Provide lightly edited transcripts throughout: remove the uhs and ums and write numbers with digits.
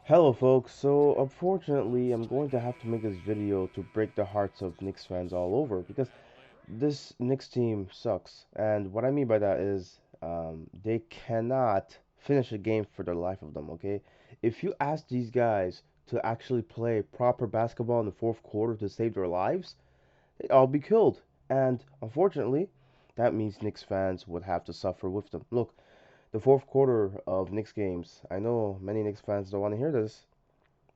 Hello folks, so unfortunately I'm going to have to make this video to break the hearts of Knicks fans all over because this Knicks team sucks. And what I mean by that is they cannot finish a game for the life of them, okay? If you ask these guys to actually play proper basketball in the fourth quarter to save their lives, they'd all be killed. And unfortunately, that means Knicks fans would have to suffer with them. Look, the fourth quarter of Knicks games, I know many Knicks fans don't want to hear this,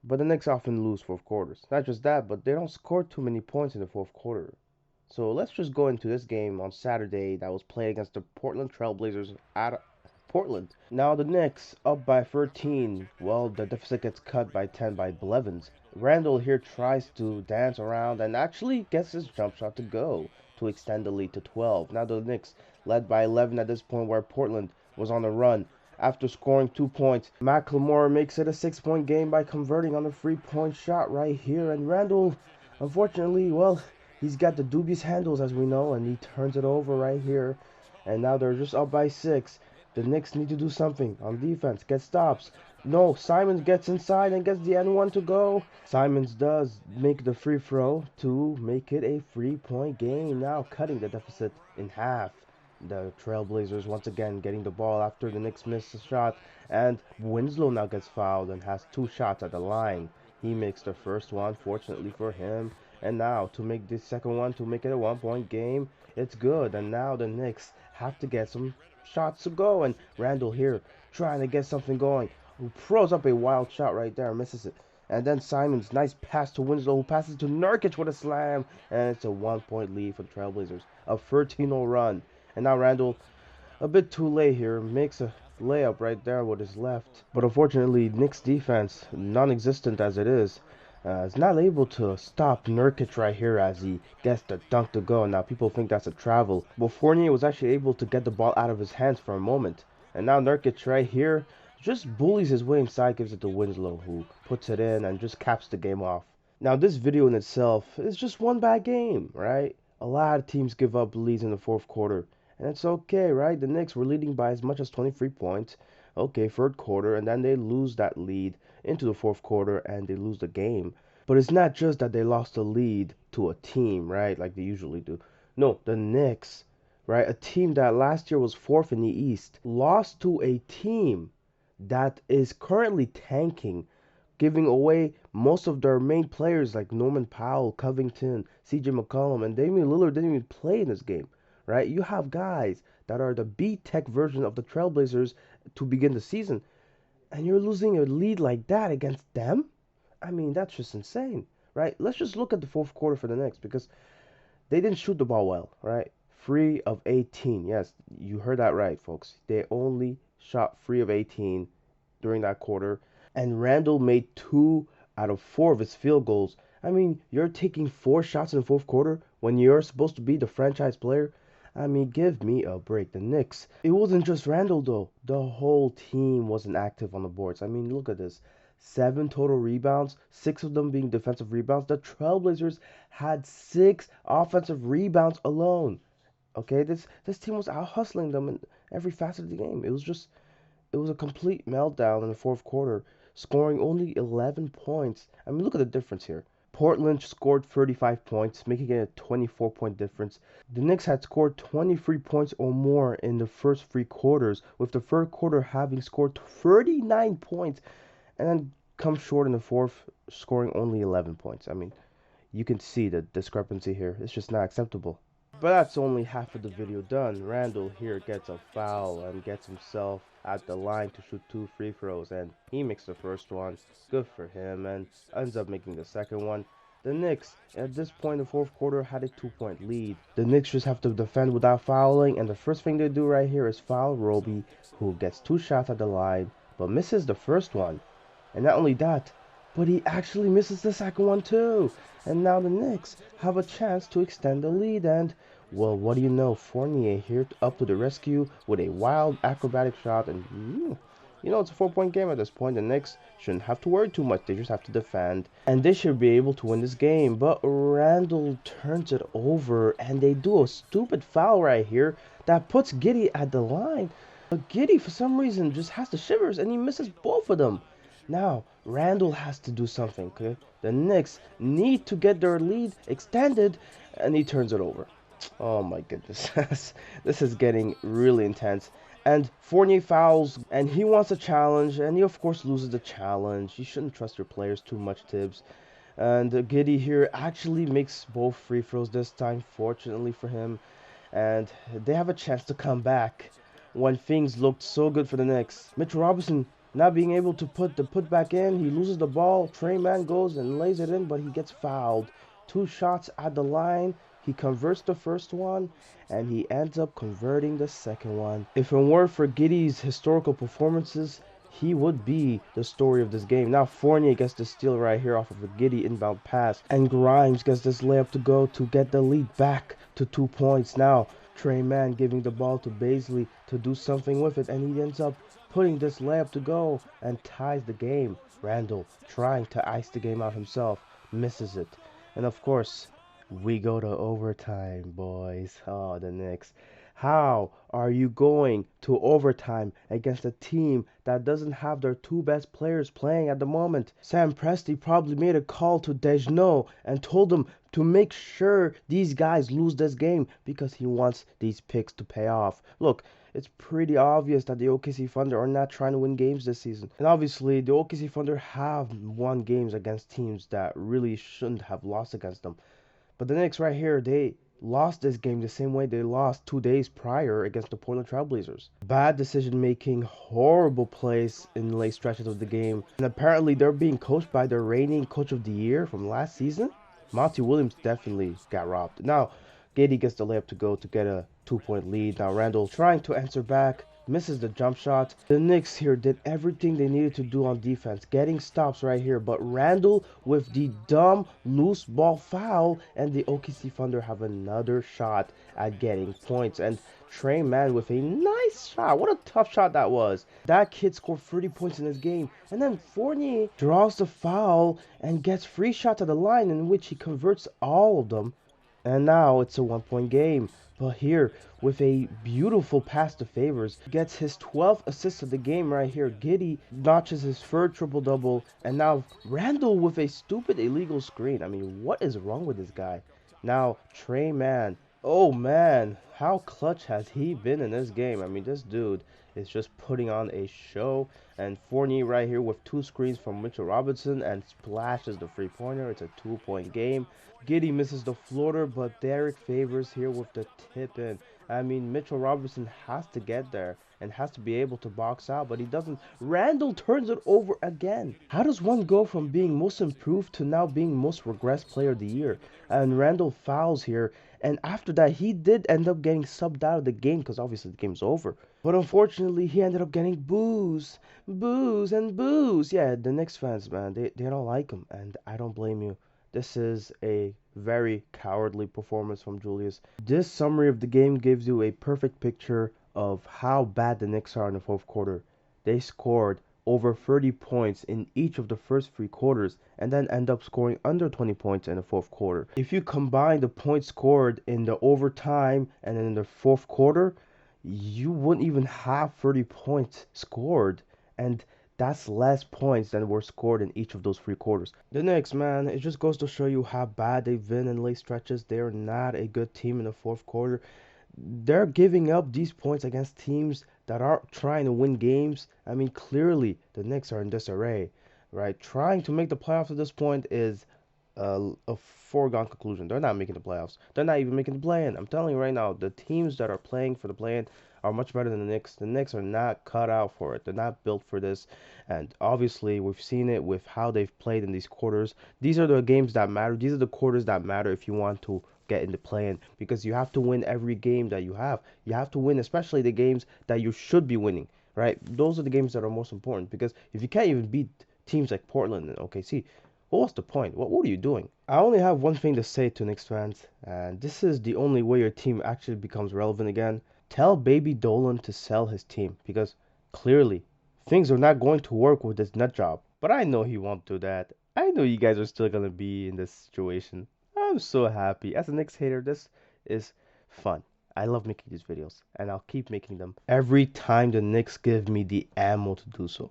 but the Knicks often lose fourth quarters. Not just that, but they don't score too many points in the fourth quarter. So let's just go into this game on Saturday that was played against the Portland Trailblazers at Portland. Now the Knicks up by 13. Well, the deficit gets cut by 10 by Blevins. Randall here tries to dance around and actually gets his jump shot to go to extend the lead to 12. Now the Knicks led by 11 at this point where Portland was on the run. After scoring 2 points, McLemore makes it a 6-point game by converting on a 3-point shot right here. And Randall, unfortunately, well, he's got the dubious handles as we know, and he turns it over right here. And now they're just up by 6. The Knicks need to do something on defense. Get stops. No, Simons gets inside and gets the N1 to go. Simons does make the free throw to make it a 3-point game. Now cutting the deficit in half. The Trailblazers once again getting the ball after the Knicks miss a shot. And Winslow now gets fouled and has 2 shots at the line. He makes the first one, fortunately for him. And now to make the second one, to make it a 1-point game, it's good. And now the Knicks have to get some shots to go. And Randall here trying to get something going. Who throws up a wild shot right there, misses it. And then Simons, nice pass to Winslow, who passes to Nurkic with a slam. And it's a 1-point lead for the Trailblazers. A 13-0 run. And now Randall, a bit too late here, makes a layup right there with his left. But unfortunately, Knicks defense, non-existent as it is not able to stop Nurkic right here as he gets the dunk to go. Now people think that's a travel, but Fournier was actually able to get the ball out of his hands for a moment. And now Nurkic right here just bullies his way inside, gives it to Winslow, who puts it in and just caps the game off. Now this video in itself is just one bad game, right? A lot of teams give up leads in the fourth quarter. And it's okay, right? The Knicks were leading by as much as 23 points. Okay, third quarter, and then they lose that lead into the fourth quarter and they lose the game. But it's not just that they lost the lead to a team, right? Like they usually do. No, the Knicks, right? A team that last year was fourth in the East, lost to a team that is currently tanking, giving away most of their main players like Norman Powell, Covington, CJ McCollum, and Damian Lillard didn't even play in this game, right? You have guys that are the B-Tech version of the Trailblazers to begin the season, and you're losing a lead like that against them? I mean, that's just insane, right? Let's just look at the fourth quarter for the Knicks because they didn't shoot the ball well, right? 3 of 18. Yes, you heard that right, folks. They only shot 3 of 18 during that quarter, and Randall made 2 out of 4 of his field goals. I mean, you're taking 4 shots in the fourth quarter when you're supposed to be the franchise player. I mean, give me a break. The Knicks. It wasn't just Randall though. The whole team wasn't active on the boards. I mean, look at this. 7 total rebounds, 6 of them being defensive rebounds. The Trailblazers had 6 offensive rebounds alone. Okay, this team was out hustling them in every facet of the game. It was a complete meltdown in the fourth quarter, scoring only 11 points. I mean, look at the difference here. Portland scored 35 points, making it a 24-point difference. The Knicks had scored 23 points or more in the first 3 quarters, with the third quarter having scored 39 points, and then come short in the fourth, scoring only 11 points. I mean, you can see the discrepancy here. It's just not acceptable. But that's only half of the video done. Randall here gets a foul and gets himself at the line to shoot 2 free throws, and he makes the first one. Good for him, and ends up making the second one. The Knicks, at this point in the fourth quarter, had a 2-point lead. The Knicks just have to defend without fouling, and the first thing they do right here is foul Roby, who gets 2 shots at the line, but misses the first one. And not only that, but he actually misses the second one too. And now the Knicks have a chance to extend the lead, and well, what do you know, Fournier here up to the rescue with a wild acrobatic shot, and it's a 4-point game at this point. The Knicks shouldn't have to worry too much. They just have to defend, and they should be able to win this game. But Randall turns it over, and they do a stupid foul right here that puts Giddey at the line. But Giddey, for some reason, just has the shivers, and he misses both of them. Now, Randall has to do something, okay? The Knicks need to get their lead extended, and he turns it over. Oh my goodness. This is getting really intense. And Fournier fouls, and he wants a challenge, and he of course loses the challenge. You shouldn't trust your players too much, Tibbs. And Giddy here actually makes both free throws this time, fortunately for him. And they have a chance to come back when things looked so good for the Knicks. Mitchell Robinson not being able to put the putback in, he loses the ball. Trey Mann goes and lays it in, but he gets fouled. Two shots at the line. He converts the first one, and he ends up converting the second one. If it weren't for Giddy's historical performances, he would be the story of this game. Now Fournier gets the steal right here off of a Giddy inbound pass, and Grimes gets this layup to go to get the lead back to 2 points. Now Trey Mann giving the ball to Baisley to do something with it, and he ends up putting this layup to go and ties the game. Randall trying to ice the game out himself, misses it. And of course, we go to overtime, boys. Oh, the Knicks. How are you going to overtime against a team that doesn't have their two best players playing at the moment? Sam Presti probably made a call to Dejno and told them to make sure these guys lose this game because he wants these picks to pay off. Look, it's pretty obvious that the OKC Thunder are not trying to win games this season. And obviously, the OKC Thunder have won games against teams that really shouldn't have lost against them. But the Knicks right here, they lost this game the same way they lost 2 days prior against the Portland Trailblazers. Bad decision making, horrible plays in late stretches of the game. And apparently they're being coached by their reigning coach of the year from last season. Monty Williams definitely got robbed. Now, Gady gets the layup to go to get a 2 point lead. Now Randall trying to answer back, misses the jump shot. The Knicks here did everything they needed to do on defense, getting stops right here. But Randall with the dumb loose ball foul, and the OKC Thunder have another shot at getting points. And Trey Mann with a nice shot. What a tough shot that was. That kid scored 30 points in this game. And then Fournier draws the foul and gets free shots at the line in which he converts all of them. And now it's a 1 point game. But here, with a beautiful pass to Favors, gets his 12th assist of the game right here. Giddy notches his third triple-double. And now Randall with a stupid illegal screen. I mean, what is wrong with this guy? Now, Trey Mann. Oh, man. How clutch has he been in this game? I mean, this dude is just putting on a show. And Fournier right here with two screens from Mitchell Robinson and splashes the three-pointer. It's a 2 point game. Giddy misses the floater, but Derek Favors here with the tip in. I mean, Mitchell Robinson has to get there and has to be able to box out, but he doesn't. Randall turns it over again. How does one go from being most improved to now being most regressed player of the year? And Randall fouls here, and after that, he did end up getting subbed out of the game because obviously the game's over. But unfortunately, he ended up getting boos, boos, and boos. Yeah, the Knicks fans, man, they don't like him, and I don't blame you. This is a very cowardly performance from Julius. This summary of the game gives you a perfect picture of how bad the Knicks are in the fourth quarter. They scored over 30 points in each of the first 3 quarters and then end up scoring under 20 points in the fourth quarter. If you combine the points scored in the overtime and in the fourth quarter, you wouldn't even have 30 points scored. And that's less points than were scored in each of those 3 quarters. The Knicks, man, it just goes to show you how bad they've been in late stretches. They're not a good team in the fourth quarter. They're giving up these points against teams that aren't trying to win games. I mean, clearly, the Knicks are in disarray, right? Trying to make the playoffs at this point is a foregone conclusion. They're not making the playoffs. They're not even making the play-in. I'm telling you right now, the teams that are playing for the play-in are much better than the Knicks. The Knicks are not cut out for it. They're not built for this. And obviously, we've seen it with how they've played in these quarters. These are the games that matter. These are the quarters that matter if you want to get in the play-in, because you have to win every game that you have. You have to win, especially the games that you should be winning, right? Those are the games that are most important, because if you can't even beat teams like Portland and OKC, well, what's the point? What are you doing? I only have one thing to say to Knicks fans, and this is the only way your team actually becomes relevant again. Tell Baby Dolan to sell his team, because clearly things are not going to work with this nut job. But I know he won't do that. I know you guys are still gonna be in this situation. I'm so happy. As a Knicks hater, this is fun. I love making these videos, and I'll keep making them every time the Knicks give me the ammo to do so.